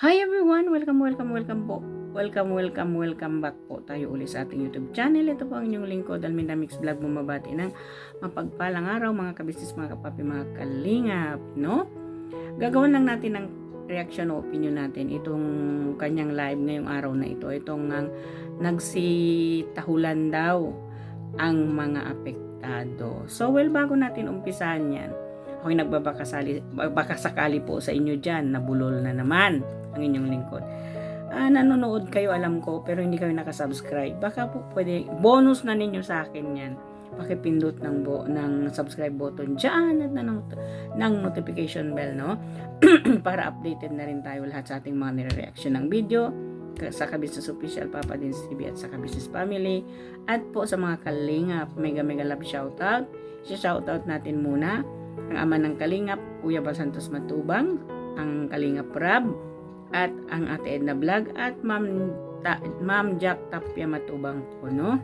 Hi everyone! Welcome po. Welcome back po tayo ulit sa ating YouTube channel. Ito po ang inyong lingkod, Alminda Mix Vlog, bumabati ng mapagpalang araw mga kabisnes, mga kapapi, mga kalingap, no? Gagawin lang natin ng reaction o opinion natin itong kanyang live ngayong araw na ito. Itong nagsitahulan daw ang mga apektado. So bago natin umpisahan yan, ako'y nagbabakasakali po sa inyo dyan, nabulol na naman ang inyong lingkod. Nanonood kayo, alam ko, pero hindi kayo nakasubscribe. Baka po pwede, bonus na ninyo sa akin yan. Pakipindot ng subscribe button dyan at ng notification bell, no? Para updated na rin tayo lahat sa ating mga nire-reaction ng video sa Kabisnes Official, Papa Dins TV at sa Kabisnes Family. At po sa mga kalingap, mega love shoutout. Shoutout natin muna ang ama ng kalingap, Kuya Bal Santos Matubang, ang kalingap Rab, at ang Ate Edna Vlog, at Ma'am Jack Tapia Matubang po, no?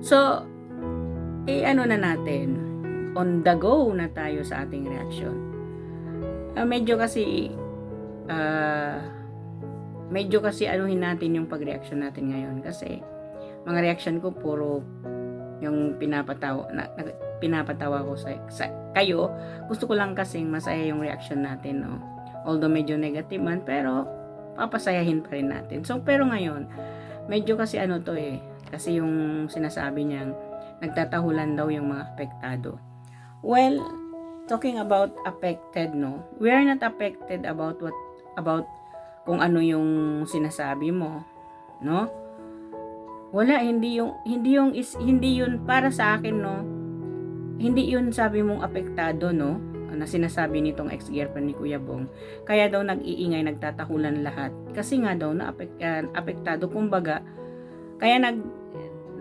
So, ano na natin, on the go na tayo sa ating reaction. Medyo kasi anuhin natin yung pag-reaction natin ngayon, kasi mga reaction ko puro yung pinapatawa ko sa kayo. Gusto ko lang kasing masaya yung reaction natin, no? Although medyo negative man, pero papasayahin pa rin natin. So, pero ngayon, medyo kasi kasi yung sinasabi niyang nagtatahulan daw yung mga apektado. Well, talking about affected, no? We are not affected about kung ano yung sinasabi mo, no? Wala, hindi yun para sa akin, no? Hindi yun sabi mong apektado, no? Na sinasabi nitong ex-girlfriend ni Kuya Bong. Kaya daw nag-iingay, nagtatahulan lahat. Kasi nga daw na apektado, kumbaga. Kaya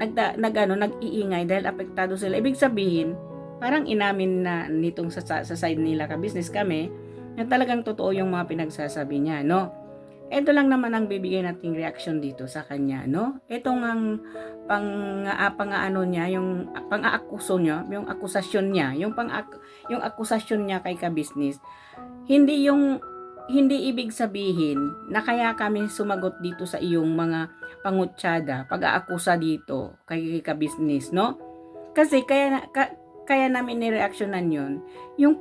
nag-iingay dahil apektado sila. Ibig sabihin, parang inamin na nitong sa side nila ka-business kami na talagang totoo yung mga pinagsasabi niya, no? Ito lang naman ang bibigay nating reaction dito sa kanya, no? Itong ang yung pang-aakuso niya, yung akusasyon niya, yung akusasyon niya kay ka-business. Hindi ibig sabihin na kaya kami sumagot dito sa iyong mga pangutsada, pag-aakusa dito kay ka-business, no? Kasi kaya namin ni-reactionan yun, yung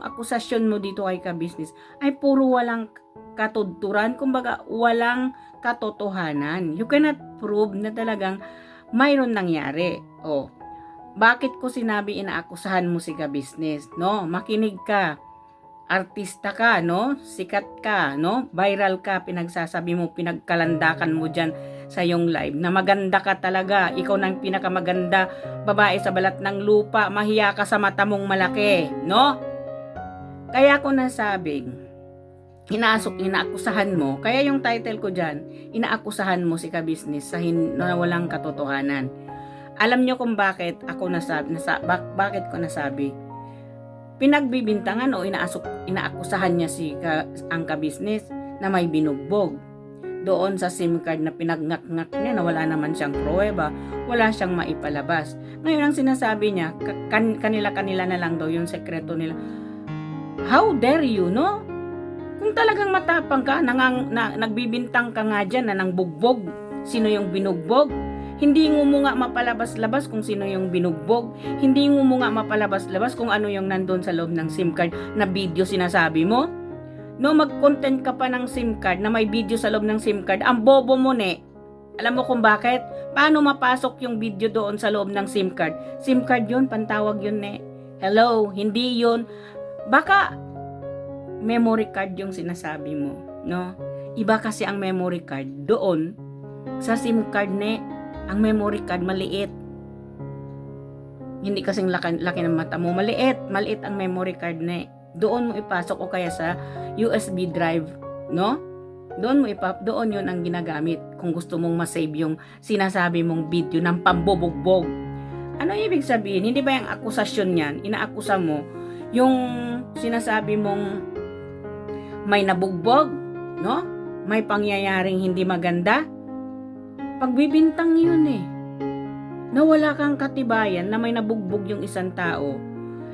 akusasyon mo dito kay ka-business ay puro walang katudturan, kumbaga walang katotohanan. You cannot prove na talagang mayroon nangyari. Bakit ko sinabi inaakusahan mo si ka-business, no? Makinig ka. Artista ka, no? Sikat ka, no? Viral ka, pinagsasabi mo, pinagkalandakan mo dyan sa iyong live na maganda ka talaga. Ikaw na ang pinakamaganda babae sa balat ng lupa. Mahiya ka sa mata mong malaki, no? Kaya ko nasabing inaakusahan mo, kaya yung title ko dyan, inaakusahan mo si ka-business na walang katotohanan. Alam nyo kung bakit ako bakit ko nasabi? Pinagbibintangan o inaakusahan niya ang ka-business na may binugbog. Doon sa SIM card na pinagngak-ngak niya na wala naman siyang pruweba, wala siyang maipalabas. Ngayon ang sinasabi niya, kanila na lang daw yung sekreto nila. How dare you, no? Kung talagang matapang ka, nagbibintang ka nga dyan na nang bugbog, sino yung binugbog? Hindi mo nga mapalabas-labas kung sino yung binugbog. Hindi mo nga mapalabas-labas kung ano yung nandun sa loob ng SIM card na video sinasabi mo. No, mag-content ka pa ng SIM card na may video sa loob ng SIM card. Ang bobo mo, ne. Alam mo kung bakit? Paano mapasok yung video doon sa loob ng SIM card? SIM card yun, pantawag yun, ne. Hello, hindi yun. Baka memory card yung sinasabi mo, no? Iba kasi ang memory card doon sa SIM card, ne. Ang memory card maliit. Hindi kasing laki ng mata mo, maliit ang memory card, ne. Doon mo ipasok o kaya sa USB drive, no? Doon yun ang ginagamit kung gusto mong ma-save yung sinasabi mong video ng pambubugbog. Ano ibig sabihin? Hindi ba yung akusasyon niyan? Inaakusa mo yung sinasabi mong may nabugbog, no? May pangyayaring hindi maganda. Pagbibintang yun, na wala kang katibayan na may nabugbog yung isang tao.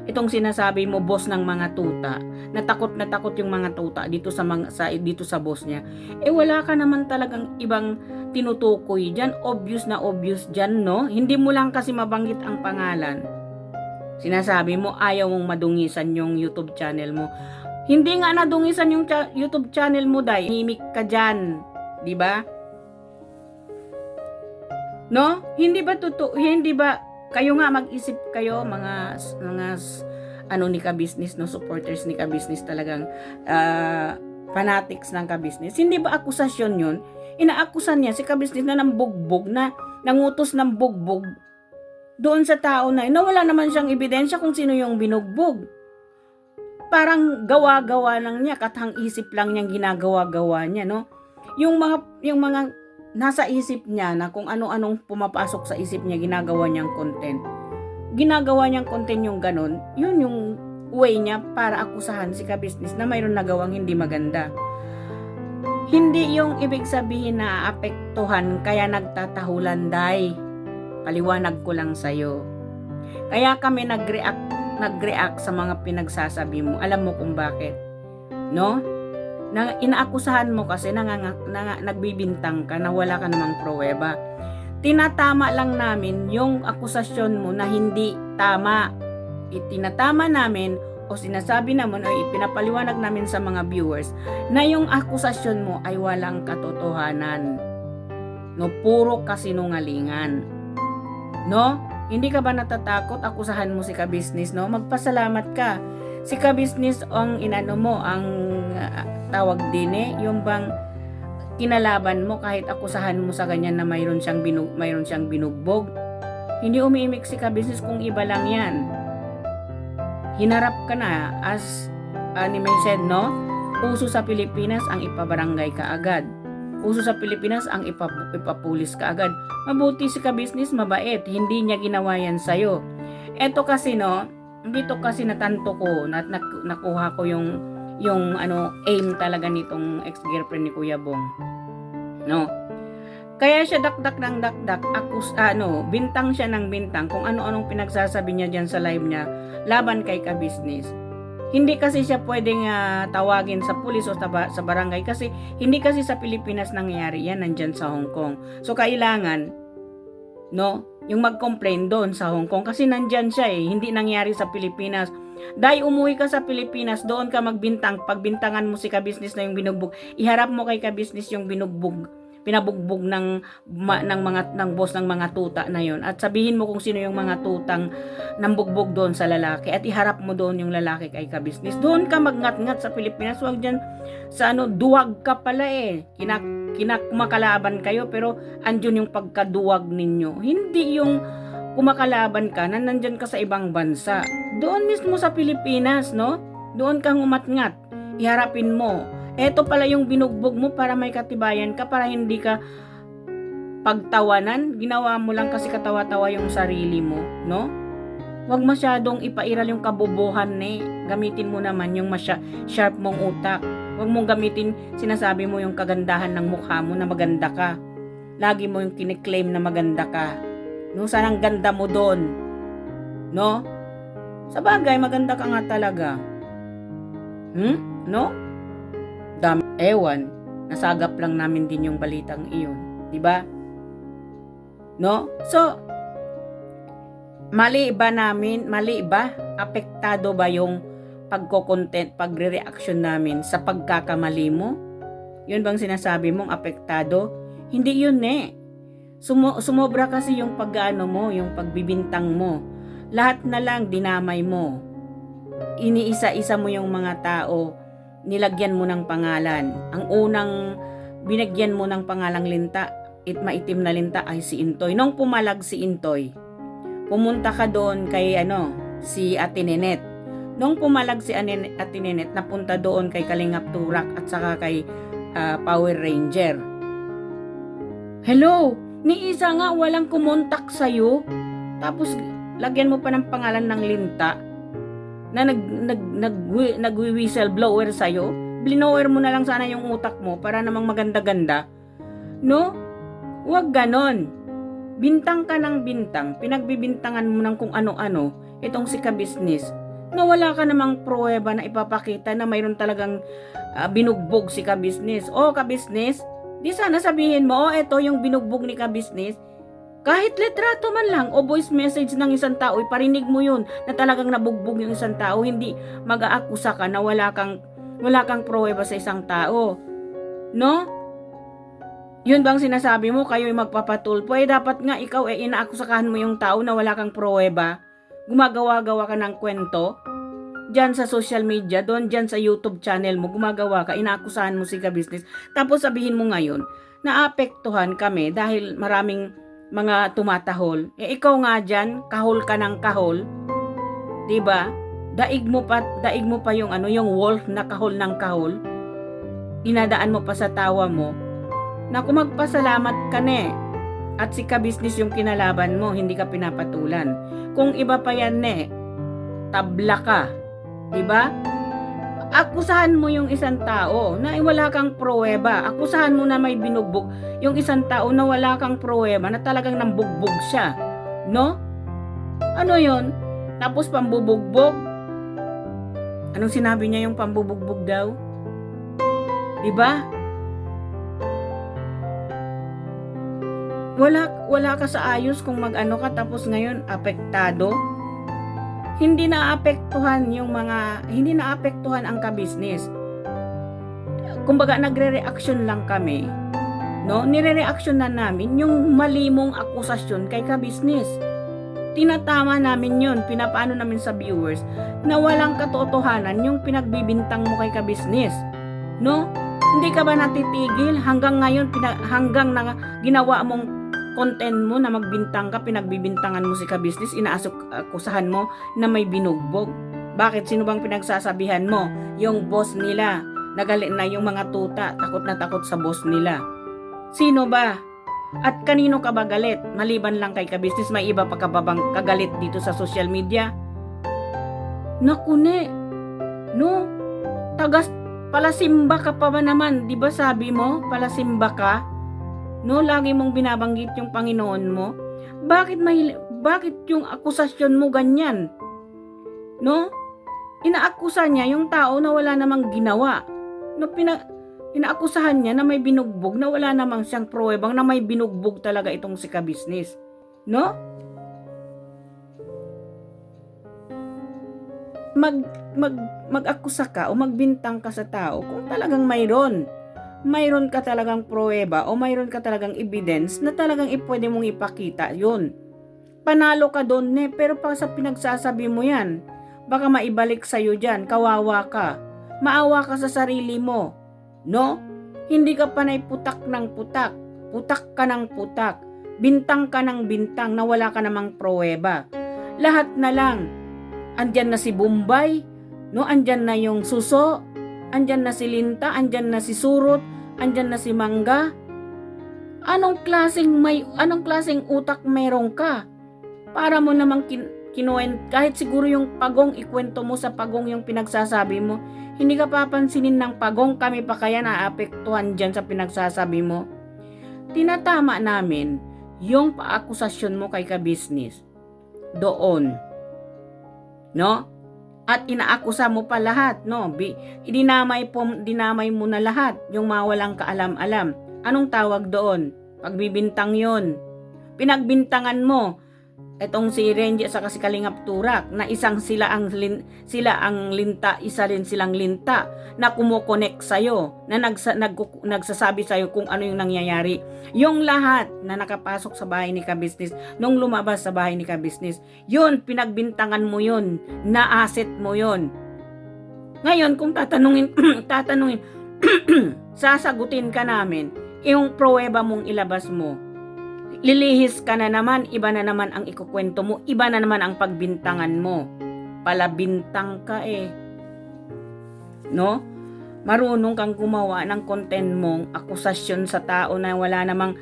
Itong sinasabi mo, boss ng mga tuta. Na takot yung mga tuta dito dito sa boss niya. Wala ka naman talagang ibang tinutukoy diyan. Obvious na obvious diyan, no? Hindi mo lang kasi mabanggit ang pangalan. Sinasabi mo ayaw mong madungisan yung YouTube channel mo. Hindi nga nadungisan yung YouTube channel mo, Day. Himik ka diyan, 'di ba? No? Hindi ba totoo? Hindi ba kayo nga mag-isip kayo mga ano ni ka-business, no, supporters ni ka-business, talagang fanatics ng ka-business. Hindi ba akusasyon 'yun? Inaakusan niya si ka-business na ng bugbog, na nangutos ng bugbog doon sa tao na wala naman siyang ebidensya kung sino yung binugbog. Parang gawa-gawa lang niya, katang isip lang niyang ginagawa-gawa niya, no? Yung mga nasa isip niya na kung ano-anong pumapasok sa isip niya, ginagawa niyang content. Ginagawa niyang content yung ganun, yun yung way niya para akusahan si ka-business na mayroon nagawang hindi maganda. Hindi yung ibig sabihin na apektuhan kaya nagtatahulan, Day. Paliwanag ko lang sa'yo. Kaya kami nag-react sa mga pinagsasabi mo. Alam mo kung bakit? No? Inaakusahan mo kasi nagbibintang ka na wala ka namang pruweba. Tinatama lang namin yung akusasyon mo na hindi tama. Itinatama namin o sinasabi naman o ipinapaliwanag namin sa mga viewers na yung akusasyon mo ay walang katotohanan. No, puro kasinungalingan. No? Hindi ka ba natatakot akusahan mo si ka-business, no? Magpasalamat ka. Si ka-business ang inano mo, ang tawag din yung bang kinalaban mo kahit akusahan mo sa ganyan na mayroon siyang binugbog. Hindi umiimik si ka-business kung iba lang yan. Hinarap ka na as ni May said, no? Uso sa Pilipinas ang ipabarangay ka agad. Uso sa Pilipinas ang ipapulis ka agad. Mabuti si ka-business, mabait. Hindi niya ginawa yan sa'yo. Eto kasi, no, dito kasi natanto ko, nakuha ko yung aim talaga nitong ex-girlfriend ni Kuya Bong. No? Kaya siya dakdak ng dakdak, bintang siya ng bintang kung ano-anong pinagsasabi niya diyan sa live niya laban kay ka-business. Hindi kasi siya pwedeng tawagin sa pulis o sa barangay kasi hindi kasi sa Pilipinas nangyayari yan, nandyan sa Hong Kong. So kailangan, no, yung mag-complain doon sa Hong Kong kasi nandyan siya hindi nangyari sa Pilipinas. Dahil umuwi ka sa Pilipinas, doon ka magbintang, pagbintangan mo si ka-business na yung binugbog, iharap mo kay ka-business yung pinabugbog ng boss ng mga tuta na yon at sabihin mo kung sino yung mga tutang nambugbog doon sa lalaki at iharap mo doon yung lalaki kay ka-business. Doon ka magngat-ngat sa Pilipinas, wag dyan sa duwag ka pala kumakalaban kayo pero andyan yung pagkaduwag ninyo. Hindi yung kumakalaban ka na nandyan ka sa ibang bansa. Doon mismo sa Pilipinas, no? Doon kang umatngat. Iharapin mo. Eto pala yung binugbog mo para may katibayan ka, para hindi ka pagtawanan. Ginawa mo lang kasi katawa-tawa yung sarili mo, no? Huwag masyadong ipairal yung kabobohan Gamitin mo naman yung sharp mong utak. Huwag mong gamitin, sinasabi mo yung kagandahan ng mukha mo na maganda ka. Lagi mo yung kiniklaim na maganda ka. No, sanang ganda mo doon. No? Sa bagay, maganda ka nga talaga. No? Ewan, nasagap lang namin din yung balitang iyon, 'di ba? No? So mali ba? Apektado ba yung pagko-content, pagre-reaction namin sa pagkakamali mo? 'Yun bang sinasabi mong apektado? Hindi 'yun sumobra kasi yung pag-ano mo, yung pagbibintang mo. Lahat na lang dinamay mo. Iniisa-isa mo yung mga tao. Nilagyan mo ng pangalan. Ang unang binigyan mo ng pangalang linta, maitim na linta ay si Intoy. Nung pumalag si Intoy, pumunta ka doon kay si Ate Nenet. Nung pumalag si Ate Nenet, napunta doon kay Kalingap Turak at saka kay Power Ranger. Hello, ni isa nga walang kumontak sa'yo. Tapos lagyan mo pa ng pangalan ng linta na nag-whistleblower sa'yo. Blinower mo na lang sana yung utak mo para namang maganda-ganda. No? Huwag ganon. Bintang ka ng bintang. Pinagbibintangan mo ng kung ano-ano. Itong si ka-business. na wala ka namang pruweba na ipapakita na mayroon talagang binugbog si ka-business. O ka-business, di sana sabihin mo, eto yung binugbog ni ka-business. Kahit litrato man lang o voice message ng isang tao, iparinig mo yun na talagang nabugbog yung isang tao. Hindi mag-aakusa ka na wala kang pruweba sa isang tao. No? Yun bang sinasabi mo, kayo'y magpapatulpo? Dapat nga ikaw inaakusahan mo yung tao na wala kang pruweba. Gumagawa-gawa ka ng kwento. Diyan sa social media, diyan sa YouTube channel mo, gumagawa ka, inaakusahan mo si ka-business. Tapos sabihin mo ngayon, naapektuhan kami dahil maraming mga tumatahol. Ikaw nga diyan, kahol ka ng kahol. 'Di ba? Daig mo pa yung yung wolf na kahol ng kahol. Dinadaan mo pa sa tawa mo. Naku, magpasalamat ka ne. At si ka-business yung kinalaban mo, hindi ka pinapatulan. Kung iba pa yan tabla ka. 'Di ba? Akusahan mo yung isang tao na wala kang pruweba. Akusahan mo na may binugbog yung isang tao na wala kang pruweba na talagang nambugbog siya. No? Ano yon? Tapos pambubugbog? Anong sinabi niya yung pambubugbog daw? Diba? Wala ka sa ayos kung mag-ano ka tapos ngayon apektado. Hindi naapektuhan ang ka-business. Kumbaga nagre-reaction lang kami. No? Nire-reaction na namin yung mali mong akusasyon kay ka-business. Tinatama namin yun, pinapaano namin sa viewers na walang katotohanan yung pinagbibintang mo kay ka-business. No? Hindi ka ba natitigil hanggang ngayon hanggang na ginawa mong content mo na magbintang ka, pinagbibintangan mo si ka-business, inaakusahan mo na may binugbog. Bakit? Sino bang pinagsasabihan mo? Yung boss nila. Nagalit na yung mga tuta, takot na takot sa boss nila. Sino ba? At kanino ka ba galit? Maliban lang kay ka-business, may iba pa ka ba bang kagalit dito sa social media? Naku ne. No? Palasimba ka pa ba naman? Di ba sabi mo? Palasimba ka? No, lagi mong binabanggit yung Panginoon mo. Bakit yung akusasyon mo ganyan? No? Inaakusa niya yung tao na wala namang ginawa. No, inaakusahan niya na may binugbog na wala namang siyang pruwebang na may binugbog talaga itong si ka-business. No? Mag-akusa ka o magbintang ka sa tao kung talagang mayroon ka talagang pruweba o mayroon ka talagang evidence na talagang pwede mong ipakita yun. Panalo ka doon pero pa sa pinagsasabi mo yan, baka maibalik sa'yo dyan, kawawa ka. Maawa ka sa sarili mo. No? Hindi ka panay putak ng putak. Putak ka ng putak. Bintang ka ng bintang na wala ka namang pruweba. Lahat na lang. Andyan na si Bombay, no? Andyan na yung Suso, andyan na si Linta, andyan na si Surot, andyan na si Mangga. Anong klaseng utak meron ka? Para mo namang kahit siguro yung pagong ikwento mo sa pagong yung pinagsasabi mo, hindi ka papansinin ng pagong, kami pa kaya naapektuhan dyan sa pinagsasabi mo. Tinatama namin yung paakusasyon mo kay ka-business doon. No? At inaakusa mo pa lahat, no? Dinamay mo na lahat, yung mawalang kaalam-alam. Anong tawag doon? Pagbibintang yon. Pinagbintangan mo etong si Renji sa si Kalingap Turak na sila ang linta, isa rin silang linta na kumukonek sa'yo, na nagsasabi sa'yo kung ano yung nangyayari. Yung lahat na nakapasok sa bahay ni ka-business, nung lumabas sa bahay ni ka-business, yun, pinagbintangan mo yun, na-asset mo yun. Ngayon, kung tatanungin, sasagutin ka namin, yung pruweba mong ilabas mo, lilihis ka na naman, iba na naman ang ikukwento mo, iba na naman ang pagbintangan mo. Palabintang ka No? Marunong kang gumawa ng content mong akusasyon sa tao na wala namang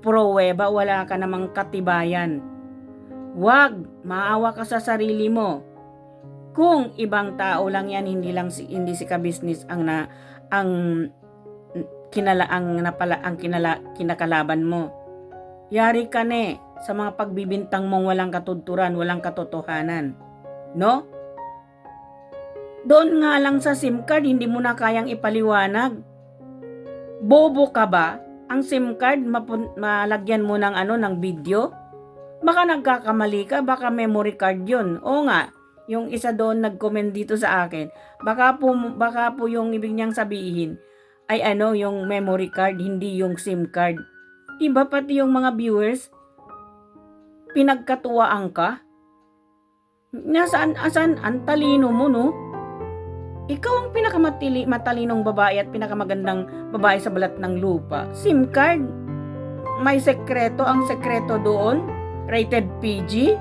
pruweba, wala ka namang katibayan. Wag, maawa ka sa sarili mo. Kung ibang tao lang yan, hindi si ka-business kinakalaban mo. Yari ka sa mga pagbibintang mong walang katuturan, walang katotohanan. No? Doon nga lang sa SIM card, hindi mo na kayang ipaliwanag. Bobo ka ba? Ang SIM card, malagyan mo ng ng video? Baka nagkakamali ka, baka memory card yun. O nga, yung isa doon nag-comment dito sa akin, baka po yung ibig niyang sabihin ay yung memory card, hindi yung SIM card. Diba pati yung mga viewers, pinagkatuwaan ka? Nasaan, ang talino mo, no? Ikaw ang pinakamalinong babae at pinakamagandang babae sa balat ng lupa. SIM card, may sekreto, ang sekreto doon, rated PG.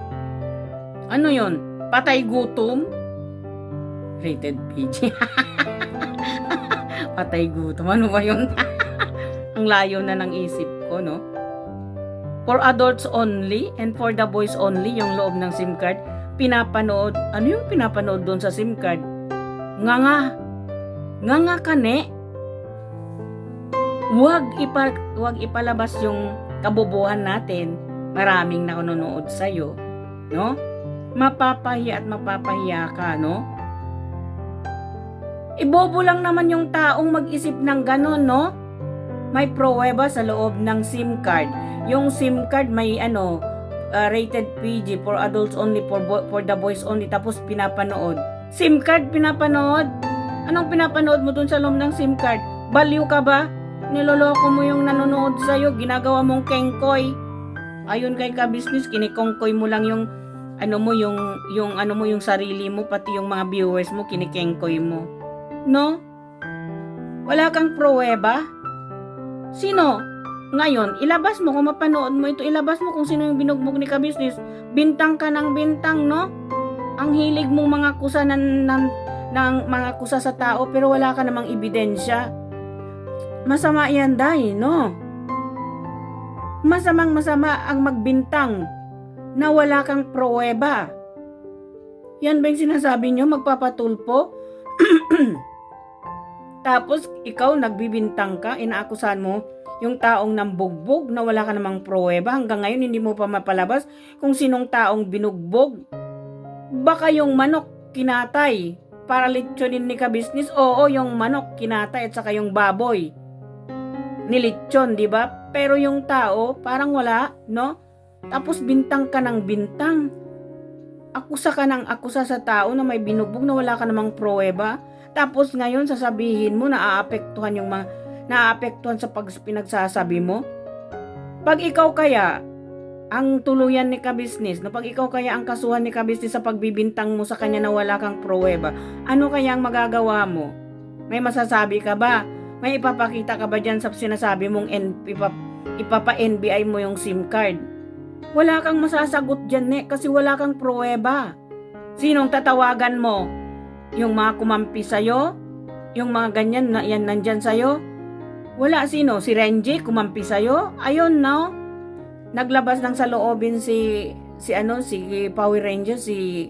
Ano yon? Patay gutom? Rated PG. Patay gutom. Ano ba yun? Ang layo na ng isip ko, no? For adults only and for the boys only, yung loob ng SIM card, pinapanood. Ano yung pinapanood doon sa SIM card? Nga ka, ne? Huwag ipalabas yung kabobohan natin. Maraming nanonood sa'yo, no? Mapapahiya at mapapahiya ka, no? Ibobo lang naman yung taong mag-isip ng ganon, no? May pruweba sa loob ng SIM card. Yung SIM card may rated PG, for adults only, for the boys only, tapos pinapanood. SIM card pinapanood? Anong pinapanood mo dun sa loob ng SIM card? Baliw ka ba? Niloloko mo yung nanonood sa'yo, ginagawa mong kengkoy. Ayun kay ka-business, kinikongkoy mo lang yung yung sarili mo, pati yung mga viewers mo, kinikengkoy mo. No? Wala kang pruweba? Sino? Ngayon, ilabas mo kung mapanood mo ito, ilabas mo kung sino yung binugbog ni ka-business. Bintang ka ng bintang, no? Ang hilig mong mga kusa ng mga kusa sa tao, pero wala ka namang ebidensya. Masama yan, dahil, no? Masama ang magbintang na wala kang pruweba. Yan ba yung sinasabi nyo, magpapatulpo? Tapos, ikaw nagbibintang ka, inaakusahan mo yung taong nambugbog na wala ka namang pruweba. Hanggang ngayon, hindi mo pa mapalabas kung sinong taong binugbog. Baka yung manok kinatay para lechyonin ni ka-business. Oo, yung manok kinatay at saka yung baboy nilitsyon, di ba? Pero yung tao, parang wala, no? Tapos bintang ka ng bintang. Akusa ka ng akusa sa tao na may binugbog na wala ka namang pruweba. Tapos ngayon sasabihin mo naaapektuhan sa pinagsasabi mo. Pag ikaw kaya ang tuluyan ni ka-business, pag ikaw kaya ang kasuhan ni ka-business sa pagbibintang mo sa kanya na wala kang pruweba, ano kaya ang magagawa mo? May masasabi ka ba? May ipapakita ka ba dyan sa sinasabi mong ipapa-NBI mo yung SIM card? Wala kang masasagot dyan, kasi wala kang pruweba. Sinong tatawagan mo? Yung mga kumampi sa'yo? Yung mga ganyan na yan nandyan sa'yo? Wala, sino? Si Renji kumampi sa'yo? Ayun, no? Naglabas ng saloobin si Power Ranger, si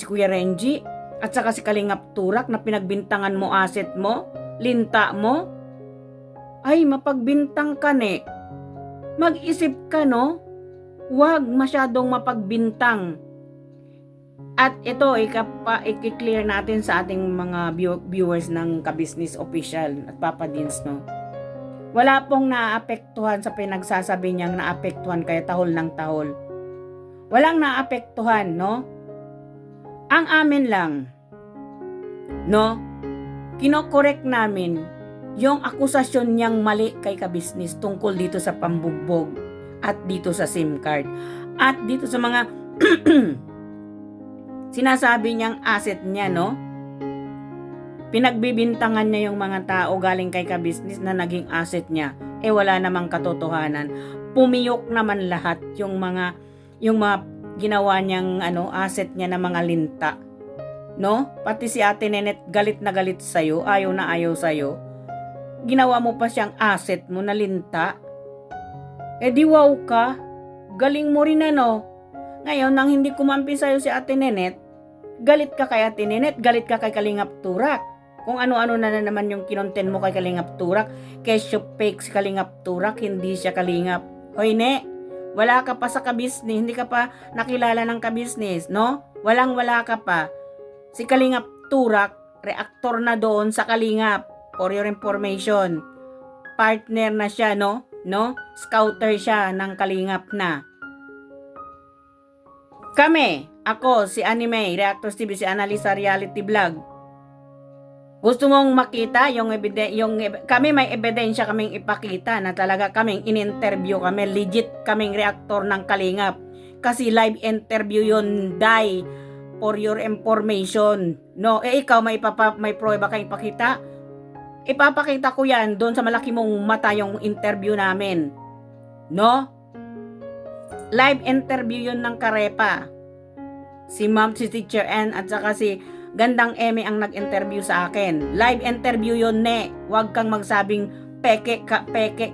Kuya Renji, at saka si Kalingap Turak na pinagbintangan mo asset mo, linta mo. Ay, mapagbintang ka, ne. Mag-isip ka, no? Huwag masyadong mapagbintang. At ito, i-clear natin sa ating mga viewers ng ka-business official at Papa Dins, no? Wala pong naapektuhan sa pinagsasabi niyang naapektuhan kaya tahol ng tahol. Walang naapektuhan, no? Ang amin lang, no? Kinokorek namin yung akusasyon niyang mali kay ka-business tungkol dito sa pambugbog at dito sa SIM card at dito sa mga sinasabi niyang asset niya, no? Pinagbibintangan niya yung mga tao galing kay ka-business na naging asset niya. Wala namang katotohanan. Pumiyok naman lahat yung mga ginawa niyang asset niya na mga linta. No? Pati si Ate Nenet galit na galit sa'yo, ayaw na ayaw sa'yo. Ginawa mo pa siyang asset mo na linta. Di wow ka. Galing mo rin, ano? Ngayon, nang hindi kumampi sa'yo si Ate Nenet, galit ka kay Ate Nenet, galit ka kay Kalingap Turak. Kung ano-ano na naman yung kinonten mo kay Kalingap Turak, kesyo fake si Kalingap Turak, hindi siya Kalingap. Hoy, ne, wala ka pa sa ka-business, hindi ka pa nakilala ng ka-business, no? Walang-wala ka pa. Si Kalingap Turak, reactor na doon sa Kalingap. For your information. Partner na siya, no? Scouter siya ng Kalingap na. Kami, ako, si Anime, Reactors TV, si Analisa Reality Vlog. Gusto mong makita kami may ebidensya kaming ipakita na talaga kaming in-interview kami, legit kaming reactor ng Kalingap. Kasi live interview yun, Day, for your information. No, ikaw may prueba kang ipakita? Ipapakita ko yan doon sa malaki mong mata yung interview namin. No? Live interview yun ng Karepa. Si Ma'am, si Teacher N at saka si Gandang Eme ang nag-interview sa akin. Live interview yun, ne. Huwag kang magsabing peke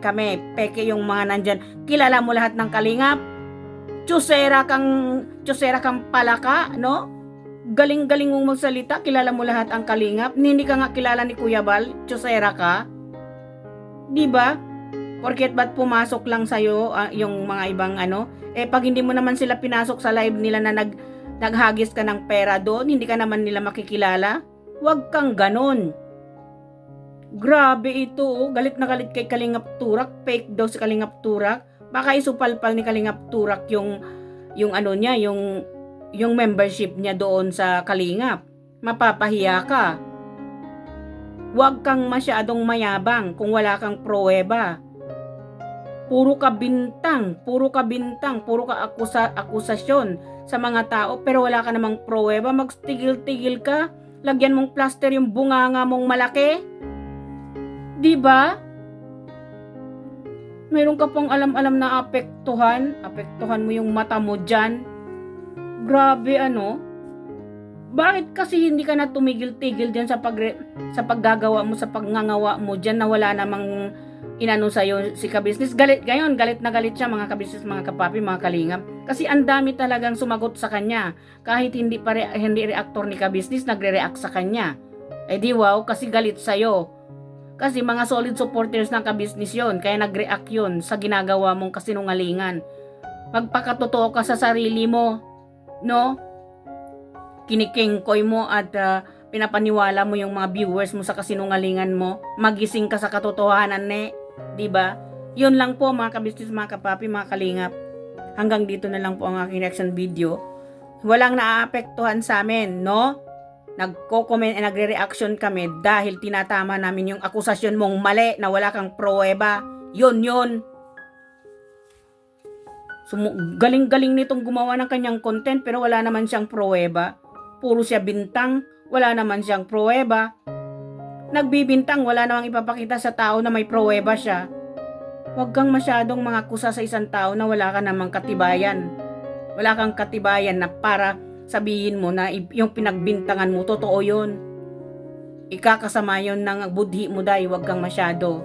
kami. Peke yung mga nandyan. Kilala mo lahat ng Kalingap? Tsusera kang palaka, no? Galing-galing mong magsalita. Kilala mo lahat ang Kalingap. Hindi ka nga kilala ni Kuya Bal. Tsusera ka. Diba? Porket ba't pumasok lang sa'yo yung mga ibang pag hindi mo naman sila pinasok sa live nila na naghagis ka ng pera doon, hindi ka naman nila makikilala. Huwag kang ganon. Grabe ito, galit na galit kay Kalingap Turak. Fake daw si Kalingap Turak. Baka isupalpal ni Kalingap Turak yung membership niya doon sa Kalingap. Mapapahiya ka. Huwag kang masyadong mayabang kung wala kang pruweba. Puro ka bintang, puro ka akusasyon sa mga tao, pero wala ka namang pruweba. Magtigil-tigil ka. Lagyan mong plaster yung bunganga mong malaki. Diba? Mayroon ka pang alam-alam na apektuhan mo yung mata mo dyan. Grabe Bakit kasi hindi ka na tumigil-tigil dyan sa paggagawa mo, sa pagngangawa mo dyan na wala namang sa'yo si Kabisnes? Galit na galit siya, mga Kabisnes, mga Kapapi, mga Kalingap. Kasi ang dami talagang sumagot sa kanya. Kahit hindi reactor ni Kabisnes, nagre-react sa kanya. Di wow, kasi galit sa'yo. Kasi mga solid supporters ng Kabisnes yon, kaya nag-react yun sa ginagawa mong kasinungalingan. Magpakatotoo ka sa sarili mo, no? Kinikingkoy mo at pinapaniwala mo yung mga viewers mo sa kasinungalingan mo. Magising ka sa katotohanan, diba? Yun lang po, mga Kabisnes, mga Kapapi, mga Kalingap. Hanggang dito na lang po ang aking reaction video. Walang naaapektuhan sa amin, no? Nagko-comment and nagre-reaction kami dahil tinatama namin yung akusasyon mong mali na wala kang pruweba. Yun. Galing-galing nitong gumawa ng kanyang content pero wala naman siyang pruweba. Puro siya bintang, wala naman siyang pruweba. Nagbibintang, wala namang ipapakita sa tao na may pruweba siya. Huwag kang masyadong mangakusa sa isang tao na wala ka namang katibayan. Wala kang katibayan na para sabihin mo na yung pinagbintangan mo, totoo yun. Ikakasama yun ng budhi mo, Day. Huwag kang masyado.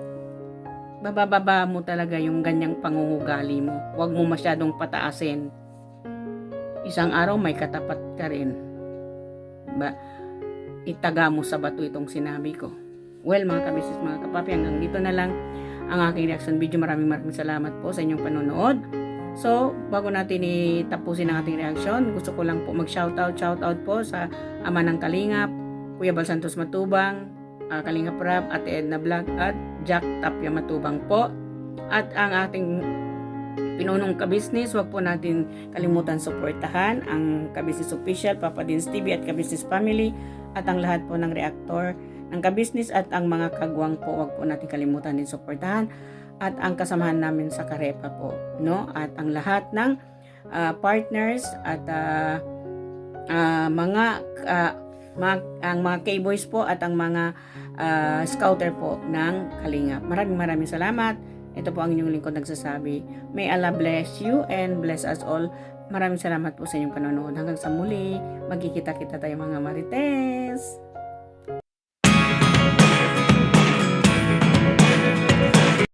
Bababa mo talaga yung ganyang pangungugali mo. Huwag mo masyadong pataasin. Isang araw may katapat ka rin. Itaga mo sa bato itong sinabi ko. Well, mga Kabisnes, mga Kapapi, hanggang dito na lang ang aking reaction video. Maraming salamat po sa inyong panonood. So, bago natin itapusin ang ating reaction, gusto ko lang po mag-shoutout po sa Ama ng Kalingap, Kuya Bal Santos Matubang, Kalingap Rap, Ate Edna Vlog, at Jack Tapia Matubang po. At ang ating pinunong Kabisnes, wag po natin kalimutan suportahan ang Kabisnes Official, Papa Dins TV at Kabisnes Family, at ang lahat po ng reactor ng Kabisnes at ang mga kagwang po, wag po natin kalimutan din suportahan, at ang kasamahan namin sa Karepa po, no? At ang lahat ng partners at mga K-boys po at ang mga scouter po ng Kalingap. Maraming salamat. Ito po ang inyong lingkod nagsasabi. May Allah bless you and bless us all. Maraming salamat po sa inyong panonood. Hanggang sa muli, magkikita-kita tayo, mga Marites.